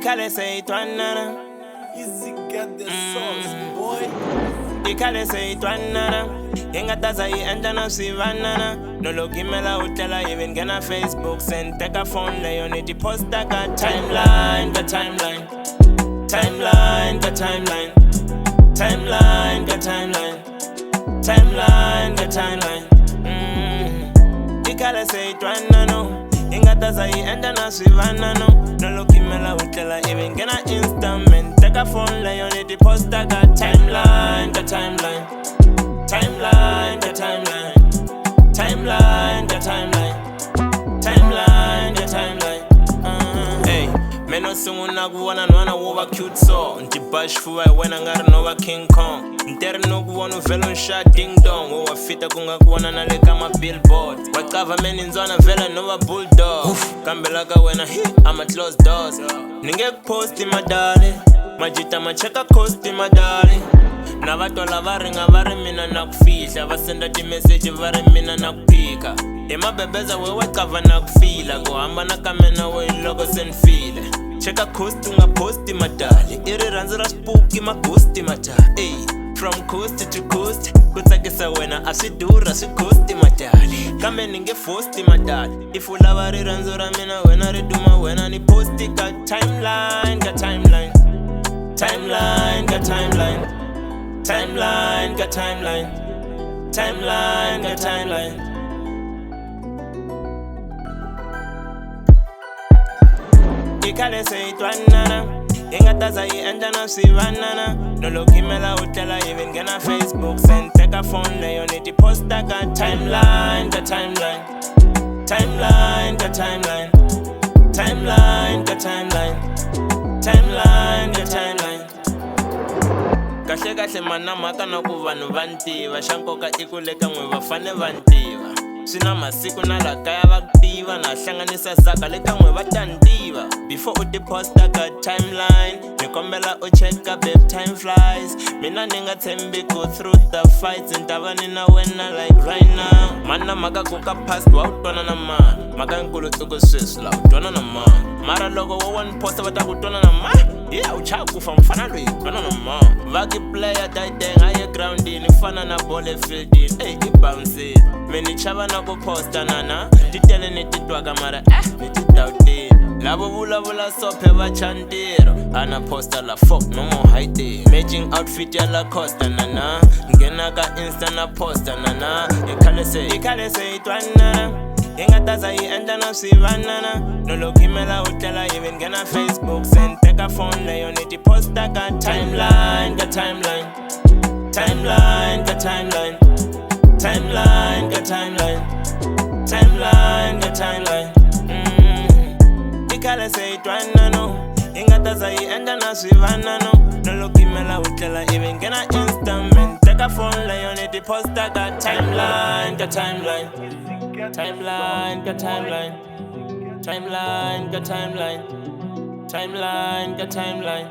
Canicee-Timeline. Issy got the sauce, boy. Canicee-Timeline. Ingataza ienda na sivanana. Nologimela utela even gana Facebook. Send take a phone lay on it. Post ka timeline, the timeline. Timeline, the timeline. Timeline, the timeline. Timeline, the timeline. Canicee-Timeline. Ingataza ienda na sivanana. Nologimela utela even gana Instagram. Take a phone lay on it. Post ka timeline, the timeline. Timeline, the timeline. Timeline, the timeline. Timeline, the timeline. Hey, meno sunguna kuwana nwana woba cute so. Nti bashfuwa wena ngari nova King Kong. Ntere no kuwana velo nsha ding dong. Wowa fita kunga kuwana nale kama billboard. Wakava meni nzwana vela nova bulldog. Kambelaka wena I'ma close doors. Ninge posti madali. Majita macheka kosti madali. Na vatola varinga vari mina nakufihla. Vasenda ti-message vari mina nakuphika. Emabebeza wewe kava nakufila. Kuhamba na kamena we loko senfile. Cheka coast unga posti madali. Iri ranzi ra spooky magusti madali. From coast to coast. Kutsakisa wena asidura sikosti madali. Kambe ninge fosti madali. Ifula vari ranzi ra mina wena riduma wena ni posti ka timeline, ka timeline. Timeline, ka timeline. Timeline, got timeline. Timeline, got timeline. Canicee-Timeline. Ingataza ienda na sivanana. Nologimela utela even gana Facebook. Send take a phone lay on it. Post ka timeline, got timeline. Timeline, got timeline. Timeline, got timeline. Timeline, got timeline. Kahle kahle mana mhaka na ku vanhu va ntiva xa nkoka I ku le ka n'we va fane va ntiva swina masiku na la kaya va tiva na hlanganisa zaka le ka n'we va ta ntiva before u ti-posta ka timeline ni kombela u checka babe time flies mina ni nga tshembi go through the fights ni ta va ni na wena like right now mana mhaka ku ka past wa u twana na mani mhaka yinkulu tsuku sweswi la u twana na mani mara loko wo one posta va ta ku twana na mani yeah, u chaka kufa mfana loyi twana na mani vaki player dayiteng aye groundini fana na bole fieldini ey I bouncini meni chava na ku posta nana ti tele ni titwaka mara ni ti doubtini lavo vulavula sophe va chantiro ana posta la fuck no more hiding matching outfit ya la costa nana nghena ka insta na posta nana Canicee-Timeline. Ingataza ienda na sivanana. Nologimela utela even gana Facebook. Send take a phone lay on it. Post ka timeline, ka timeline. Timeline, ka timeline. Timeline, ka timeline. Timeline, ka timeline. Canicee-Timeline. Ingataza ienda na sivanana. Nologimela utela even gana Instagram. Take a phone lay on it. Post ka timeline, ka timeline. Timeline, got timeline. Timeline, got timeline. Timeline, got timeline.